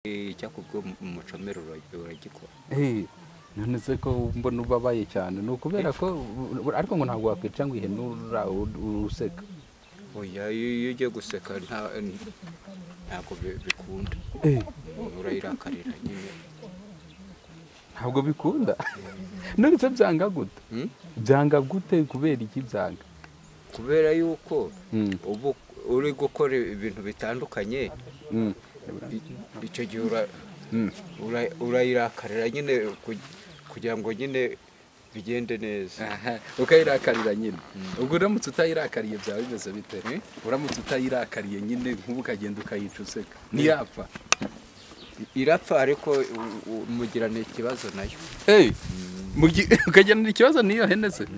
Icyakubwo umucomero uragikora. None se ko mbona ubabaye cyane ni ukubera ko ariko ngo ntabwo wakwica ngo ihene uruseka. Oya iyo ugiye guseka ntabwo bikunda. Urayirakarira nyine. Ntabwo bikunda. None se byanga gute? Byanga gute kubera iki byanga? Kubera yuko ubu uri gukora ibintu bitandukanye. Icyo gihe urayirakarira nyine kugira ngo nyine bigende neza. Ukayirakarira nyine. Ubwo uramutse utayirakariye byaba bimeze bite? Uramutse utayirakariye nyine nk'ubu ukagenda ukayica useka ntiyapfa. Irapfa ariko mugirana ikibazo nayo. Ukagirana ikibazo niyo hene se?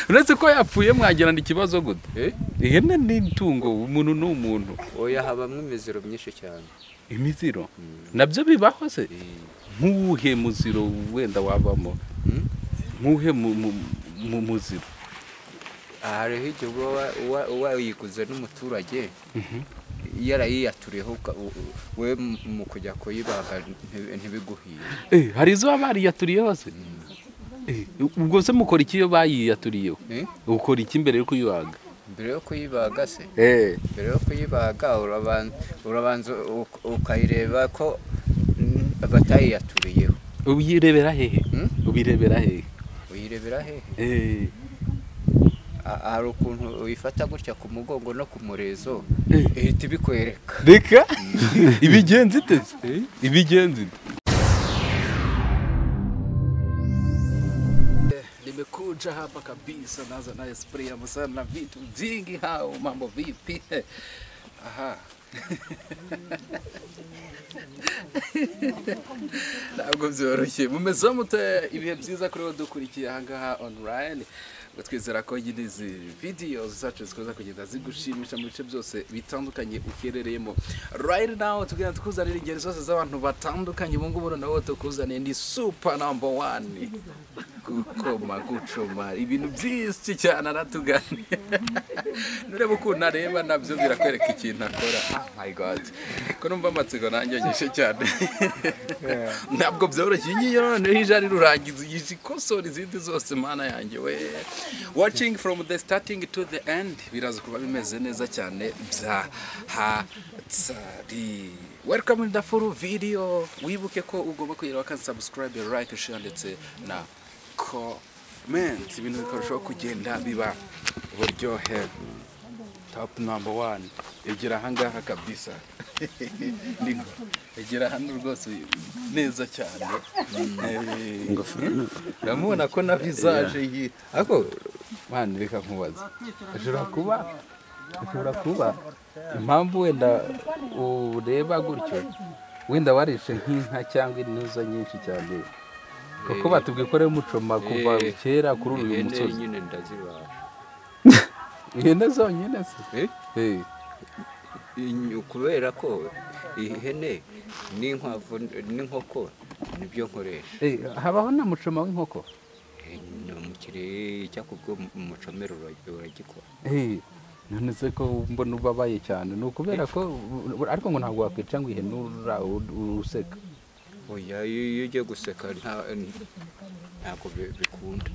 Uretse ko yapfuye mwagirana ikibazo gute? Ihene ni itungo, umuntu ni umuntu. Oya habamwe imiziro myinshi cyane. Imiziro? Nabyo bibaho se? Nk'uwuhe muziro wenda wabamo? Nk'uwuhe muziro? Hariho igihe wayiguze n'umuturage yarayiyaturiyeho we mu kujya kuyibaga ntibiguhiye. Hari izo baba bariyaturiyeho se? Ubwo se mukora iki iyo bayiyaturiyeho? Ukora iki mbere yo kuyibaga? Mbere yo kuyibaga se? Mbere yo kuyibaga urabanza ukayireba ko batayiyaturiyeho. Uyirebera hehe? Ubirebera hehe? Uyirebera hehe? Hari ukuntu uyifata gutya ku mugongo no ku murezo ihita ibikwereka. Reka ibigenzi iteze? Ibigenzi ite? Nimekuja hapa kabisa naanza na spray ya msana na vitu vingi hao mambo vipi? Aha. Ntabwo byoroshye mumeze mute ibihe byiza kuri wowe dukurikiye aha ngaha online. Twizera ko izi videos zacu zikoza kugenda zigushimisha mu bice byose bitandukanye uherereyemo. Right now tugenda tukuzanira ingeri zose z'abantu batandukanye. Ubu ngubu nawe tukuzaniye ni super number 1 gukoma gucoma ibintu byinshi cyane aratugani. Nureba uko nareba nabyo birakwereka ikintu akora. Oh my god, ko numva amatsiko nanjye nyishe cyane. Ntabwo byoroshye nyiyo none hijari rurangiza yizikosora izindi zose mana yanjye we. Watching from the starting to the end biraza kuba bimeze neza cyane bya hatsari. Welcome in the full video. Wibuke ko ugomba kugira kan subscribe, like, share ndetse na comment. Ibintu bikarushaho kugenda biba buryohe. Top number 1 egera hangaha kabisa. Egera hano rwose neza cyane. Ingofero Ndamubona ko na visage yi. Ako man reka nkubaza. Ashobora kuba impamvu wenda ureba gutyo wenda warishe nk'inka cyangwa inuza nyinshi cyane. Kuko batubwiye ko ari mucoma kuva kera kuri uyu musozi. Nyine ndazibara. Ihene zonyine se? Kubera ko ihene n'inkwavu n'inkoko nibyo nkoresha. Habaho na mucoma w'inkoko? Umukire cyakubwo umucomero uragikora. None se ko mbona ubabaye cyane ni ukubera ko ariko ngo ntabwo wakwica ngo ihene uruseka. Oya iyo ugiye guseka ntabwo bikunda.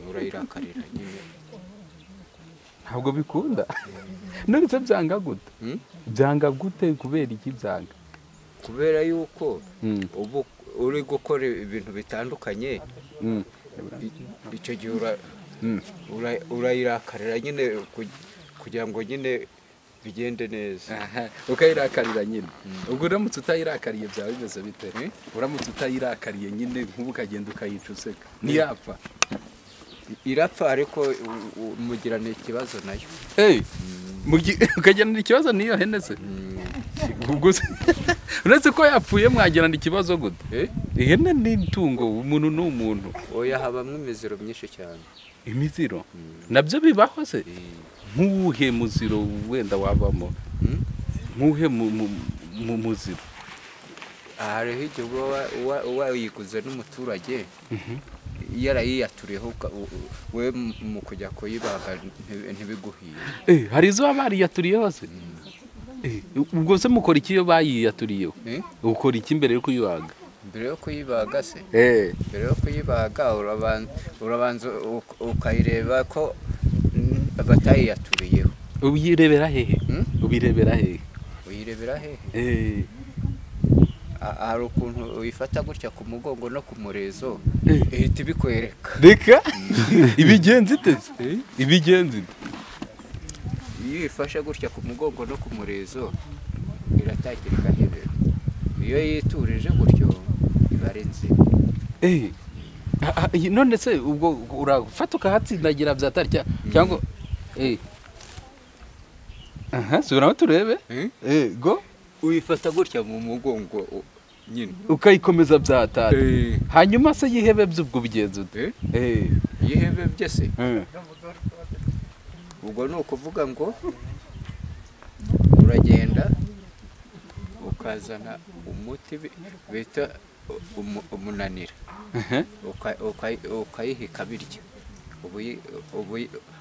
Urayirakarira nyine. Ntabwo bikunda. None se byanga gute? Byanga gute kubera iki byanga? Kubera yuko ubu uri gukora ibintu bitandukanye. Icyo gihe urayirakarira nyine kugira ngo nyine bigende neza. Ukayirakarira nyine. Ubwo uramutse utayirakariye byaba bimeze bite? Uramutse utayirakariye nyine nk'ubu ukagenda ukayica useka ntiyapfa. Irapfa ariko mugirana ikibazo nayo. Ukagirana ikibazo niyo hene se? Uretse ko yapfuye mwagirana ikibazo gute? Ihene ni itungo, umuntu ni umuntu. Oya habamwe imiziro myinshi cyane. Imiziro? Nabyo bibaho se? Nk'uwuhe muziro wenda wabamo? Nk'uwuhe muziro? Hariho igihe wayiguze n'umuturage yarayiyaturiyeho we mu kujya kuyibaga ntibiguhiye. Hari izo baba bariyaturiyeho se? ubwo se mukora iki iyo bayiyaturiyeho ukora iki mbere yo kuyibaga mbere yo kuyibaga se mbere yo kuyibaga urabanza ukayireba ko batayiyaturiyeho. ubirebera hehe ubirebera hehe uyirebera hehe hari ukuntu uyifata gutya ku mugongo no ku murezo ihita ibikwereka reka ibigenzi iteze ibigenzi iyo ifashe gutya ku mugongo no ku murezo iratangira igahebera, iyo yiturije gutyo iba ari nzima. none se ubwo urafata ukahatsindagira byatarya cyangwa subiramo turebe go uyifata gutya mu mugongo nyine ukayikomeza byatari hanyuma se yihebe by'ubwo bigenzo yihebe byese ubwo ni ukuvuga ngo uragenda ukazana umuti bita umunanira ukayihika birya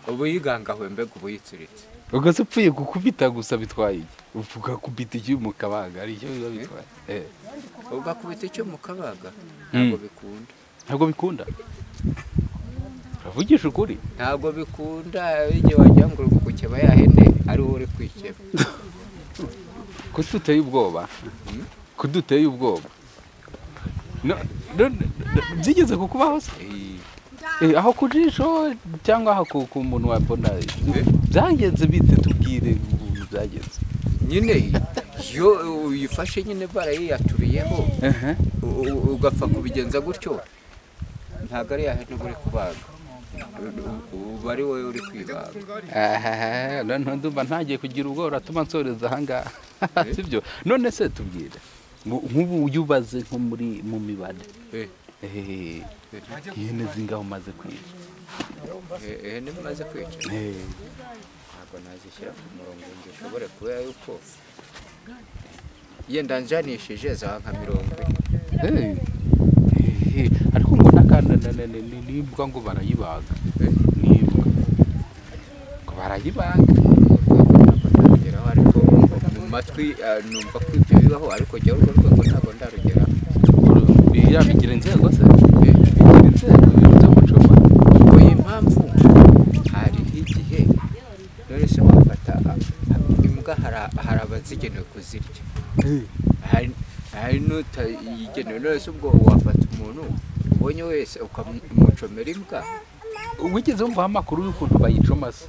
ubu yigangawe mbega ubu yitsiritse ugase upfuye gukubita gusa bitwaye ugakubita iki mu kabaga ari cyo biba bitwaye ugakubita icyo mu kabaga ntabwo bikunda. Ntabwo bikunda uravugisha ukuri ntabwo bikunda igihe wagira ngo gukeba yahene ari wowe uri kwikeba kuduteye ubwoba kuduteye ubwoba byigeze kukubaho se aho ku jisho cyangwa aho ku muntu wabona byagenze bite tubwire ukuntu byagenze nyine iyo uyifashe nyine barayiyaturiyeho ugapfa kubigenza gutyo ntabwo ari yahene uri kubaga uba ari wowe uri kwibaga. noneho ndumva ntagiye kugira ubwo uratuma nsoreza ahangaha sibyo none se tubwire nk'ubu uyubaze nko mu mibare ihene zingaho umaze kwica ihene umaze kwica ntabwo nazishyira ku murongo ngo ushobore kubera yuko yenda njanishije za nka 40 ariko ngo n'akana n'imbwa ngo barayibaga n'imbwa ngo barayibaga ariko mu matwi numva ko ibyo bibaho ariko jya urwo rwego ntabwo ndarugeraho. bigira inzego se bigira inzego byo gucuma ngo impamvu hariho igihe none se wafata imbwa hari abazigenewe kuzirya hari n'utayigenewe none se ubwo wafata umuntu ubonye wese ukamucomera imbwa. wigeze wumva amakuru y'ukuntu bayicoma se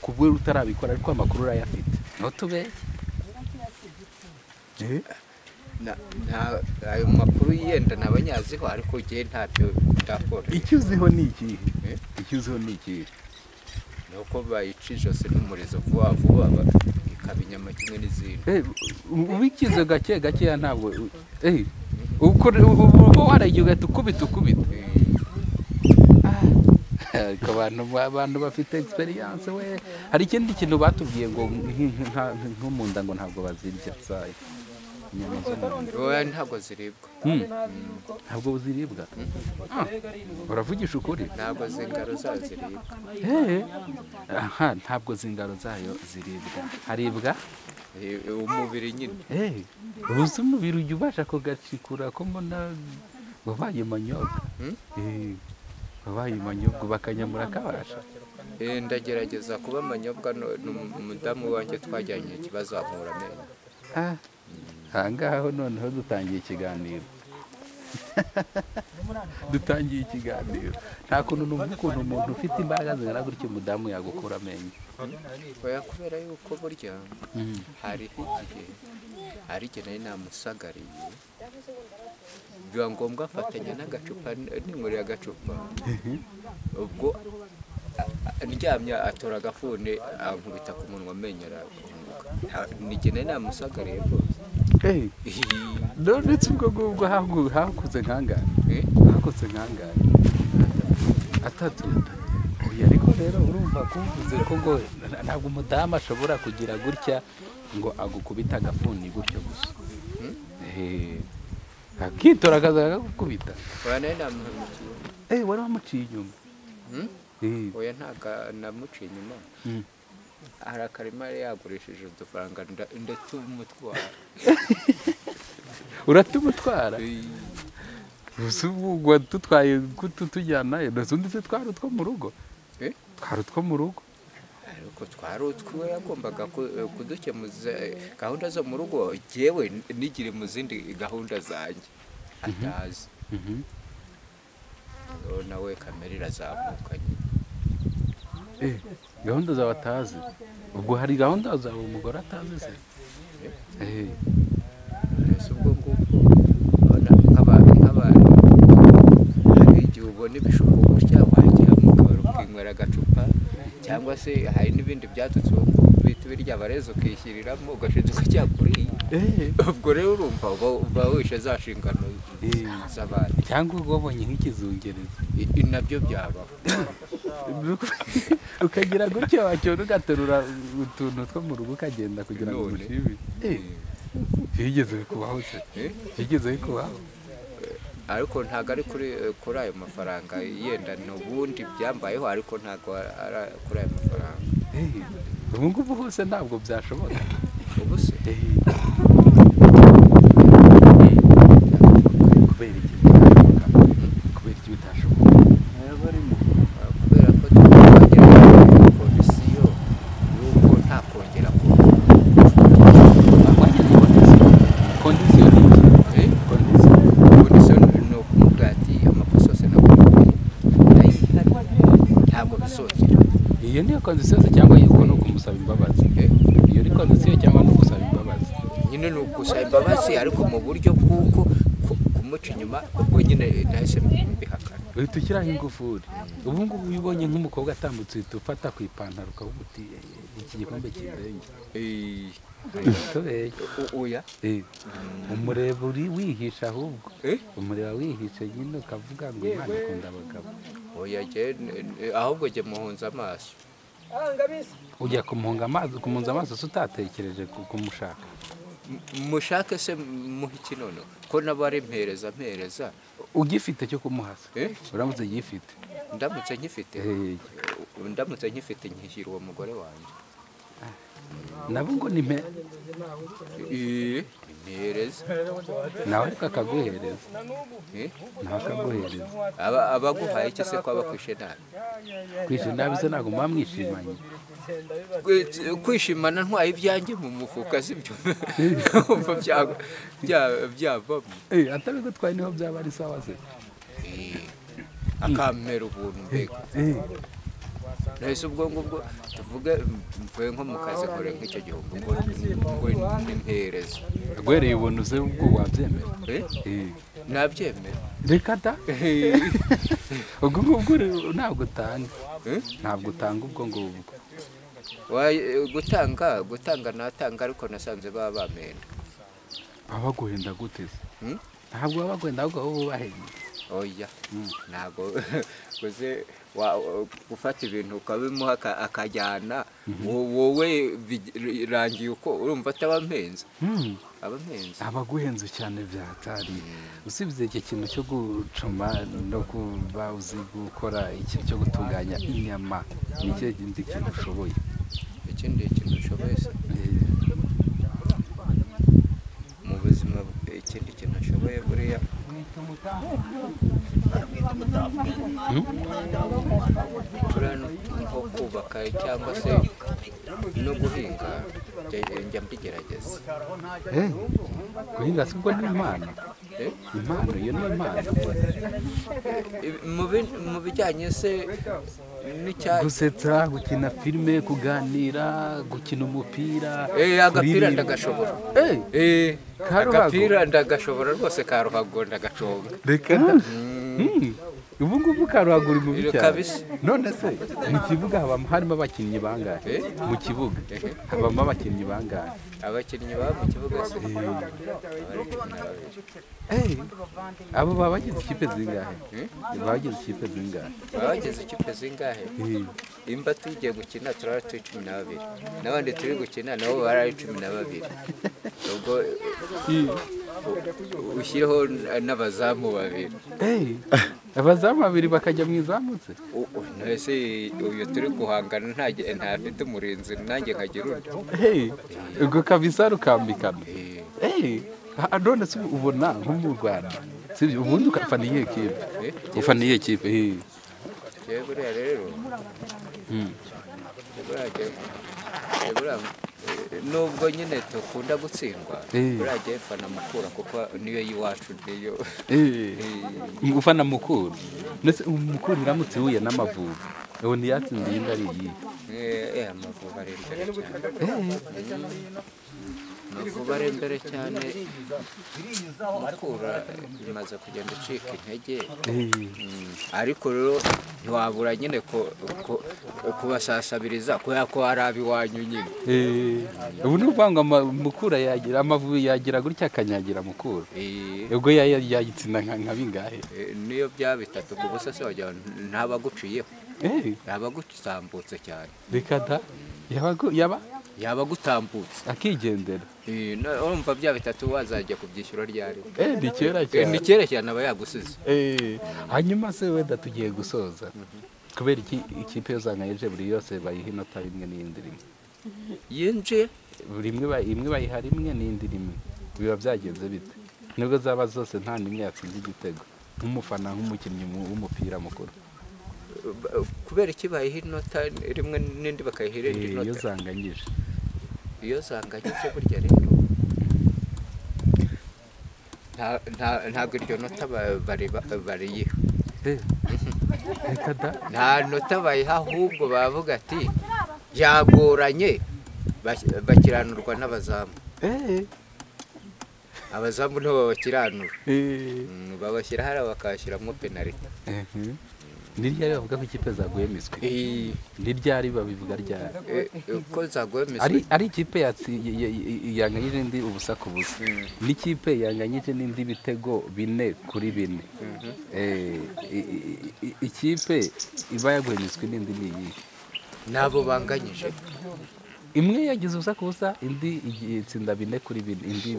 kubwe utarabikora ariko amakuru urayafite ntutubeshye ayo makuru yenda nabanyaziho ariko gihe ntabyo ndakora. icyo uziho ni iki nuko bayica ijosi n'umurizo vuba vuba ikaba inyama kimwe n'izindi. ubikize gake gakeya ntabwo uba waragiye ugahita ukubita abantu bafite experience we hari ikindi kintu batubwiye ngo nko mu nda ngo ntabwo bazirya zayo ntabwo ziribwa ntabwo ziribwa uravugisha ukuri ntabwo zingaro zayo ziribwa ntabwo zingaro zayo ziribwa haribwa umubiri nyine ubuze umubiri ujya ubasha kugacikura ko mbona wabaye manyobwa wabaye manyobwa bakanyamura kabasha ndagerageza kuba manyobwa n'umudamu wanjye twajyanye ikibazo amura amenyo ahangaho noneho dutangiye ikiganiro nta kuntu numva ukuntu umuntu ufite imbaraga zingana gutyo umudamu yagukura amenyo kubera yuko burya hariho igihe nari namusagariye biba ngombwa afatanya n'agacupa n'inkorera agacupa ubwo ndyamye atora agafuni ankubita ku munwa amenyo arafunguka n'igihe nari namusagariye rwose ndetse ubwo hakuze nkangane atatu ariko rero urumva kumvuze ko ngo ntabwo umudamu ashobora kugira gutya ngo agukubita agafuni gutyo gusa akitora akaza akagukubita wari wamuciye inyuma oya ntabwo namuciye inyuma hari akarima yari yagurishije udufaranga ndatumutwara. uratumutwara ubu dutwaye tujyanayo undi se twari utwo mu rugo twari utwo mu rugo ariko twari utwo yagombaga kudukemuza gahunda zo mu rugo yewe nigire mu zindi gahunda zanjye atazi. nawe kamera irazamukanye. gahunda zawe atazi ubwo hari gahunda zawe umugore atazi se? ese ubwo ngubwo nk'abantu hari igihe ubona ibishuko gutya wagira mu kabari ukinywera agacupa cyangwa se hari n'ibindi byatutse bita birya bareza ukishyiriramo ugashiduka cyakuriye. ubwo rero urumva uba wishe za nshingano z'abandi cyangwa wabonye nk'ikizungereza nabyo byabaho ukagira gutya wacyona ugaterura utuntu two mu rugo ukagenda kugira ngo umushimire. Higeze bikubaho se? Higeze bikubaho? ariko ntabwo ari kuri ayo mafaranga yenda n'ubundi byambayeho ariko ntabwo ari kuri ayo mafaranga. ubu ngubu hose ntabwo byashoboka ubu se kubera iki bitashoboka? kubera ko twagira kondisiyo y'uko nta kongera kondisiyo ni ukumubwira ati amakosa yose ntabwo bisokera. iyo niyo kondisiyo cyangwa yuko no kumusaba imbabazi? iyo ni kondisiyo cyangwa no gusaba imbabazi? nyine ni ugusaba imbabazi ariko mu buryo bw'uko kumuca inyuma ubwo nyine nahise mbihakana. uhita ushyiraho ingufuri. ubu ngubu iyo ubonye nk'umukobwa atambutse uhita ufata ku ipantaro ukavuga uti iki gikombe kirenge oya umureba uri wihisha ahubwo umureba wihishe nyine ukavuga ngo Imana ikunda abagabo. oya ahubwo jye muhunza amaso. ujya kumuhunza amaso se utatekereje kumushaka? mushake se muhe ikinono ko nabari mpereza ugifite cyo kumuhasa uramutse gifite? ndamutse nkifite nkishyira uwo mugore wanjye. nabo ngo ni mpereza nawe ariko akaguhereza abaguhaye iki se ko abakwishe nabi? kwishe nabi se ntabwo muba mwishimanye? kwishimana ntwaye ibyanjye mu mufuka sibyo umva byavamo atari gutwaye niho byaba ari sawa se? akampera ubuntu mbega. nahise ubwo ngubwo tuvuge mvuye nko mu kazi nkore nk'icyo gihumbi ngo nimpereze agwereye ubuntu se ubwo wabyemera? nabyemera. reka da ubwo ngubwo ntabwo utanga ubwo ngubwo. gutanga natanga ariko nasanze baba bamenda. baba baguhenda gute se? ntabwo baba baguhenda ahubwo wowe ubahenda. oya ntabwo guze gufata ibintu ukabimuha akajyana wowe birangiye uko urumva atabampenza. abaguhenze cyane byatari usibye iki kintu cyo gucuma no kuba uzi gukora ikintu cyo gutunganya inyama ni cyo kindi kintu ushoboye? ikindi kintu ushoboye se mu buzima ikindi kintu ushoboye buriya nko kubaka cyangwa se no guhinga njya mbigerageza. guhinga si ubwo ni impano? iyo ni impano mu bijyanye se n'icyayi. gusetsa, gukina filime, kuganira, gukina umupira. agapira ndagashobora. agapira ndagashobora rwose ka ruhago ndagaconga. reka ubu ngubu karuhago uri mubi cyane. none se mu kibuga harimo abakinnyi bangahe? mu kibuga habamo abakinnyi bangahe? abakinnyi baba mu kibuga se abo baba bagize ikipe zingahe? bagize ikipe zingahe? imba tugiye gukina turara turi 12 n'abandi turi gukina nabo barari 12. ubwo ushyireho n'abazamu babiri. abazamu babiri bakajya mu izamutse ese uyu turi guhangana ntafite umurinzi nanjye nkagira undi ubwo kabisa rukambikana none se ubona nko mu Rwanda sibyo ubundi ukafana iyihe kipe ufana iyihe kipe buriya rero nubwo nyine dukunda gutsindwa buriya fana Mukura kuko niyo y'iwacu niyo ufana Mukura ndetse Mukura iramutse ihuye n'Amavubi ubu ntiyatsindiye inda ari iyi Amavubi ari imbere cyane Amavubi ari imbere cyane Mukura imaze kugenda icika intege ariko rero ntiwabura nyine kubasasabiriza kubera ko hari ab'iwanyu nyine ubu ni ukuvuga ngo Mukura yagira Amavubi yagira gutya akanyagira Mukura ubwo yayitsinda nka bingahe niyo byaba 3-0 se wagira ntabaguciyeho yabagutambutse cyane reka da yaba gutambutse akigendera urumva bya 3 wazajya kubyishyura ryari ni kera cyane aba yagusize hanyuma se wenda tugiye gusoza kubera ikipe yozangayeje buri yose bayiha inota rimwe n'iyindi rimwe yinjiye imwe bayiha rimwe n'iyindi rimwe biba byagenze bite nubwo zaba zose nta nimwe yatsinze igitego nk'umufana nk'umukinnyi w'umupira mukuru kubera iki bayiha inota rimwe n'indi bakayiha irindi nota iyo zanganyije burya rero ntabwo iryo nota bariyiha nta nota bayiha ahubwo bavuga ati byagoranye bakiranurwa n'abazamu abazamu nibo babakiranura babashyira hariya bakashyiramo penaliti ni ryari bavuga ko ikipe zaguye miswi ni ryari babivuga ryari ko zaguye miswi ari ikipe yanganyije indi ubusa ku busa n'ikipe yanganyije n'indi bitego 4-4 ikipe iba yaguye miswi n'indi ni iyi nabo banganyije imwe yagize ubusa ku busa indi itsinda 4-4 indi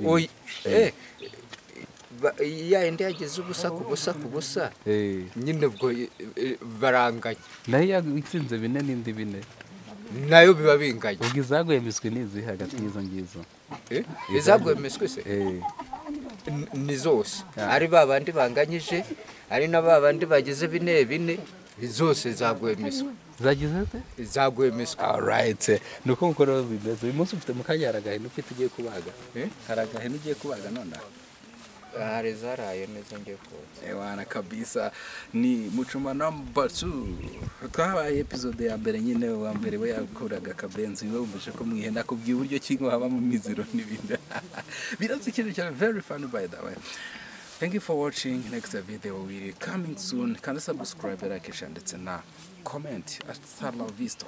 ya indi yagize ubusa ku busa nyine ubwo baranganya nayo yatsinze 4 n'indi 4 nayo biba binganya ubwo izaguye miswi n'izi hagati y'izo ngizo izaguye miswi se ni zose ari babandi banganyije ari na babandi bagize 4 zose zaguye miswi zaguye miswi alright nuko mukoro bimeze uyu munsi ufite mukanyaragahe n'ufite ugiye kubaga haragahe n'ugiye kubaga none hari zaraye neza ngiye koza wana kabisa ni Muchoma number 2 twabaye episode ya mbere nyine wa mbere we yakuraga kabenzi wumvise ko mwihenda kubwiye uburyo kingo haba mu miziro n'ibindi biratse ikintu cyane very fun by the way. Thank you for watching. Next video will be coming soon. Can you subscribe, like, share, and comment. Hasta la vista.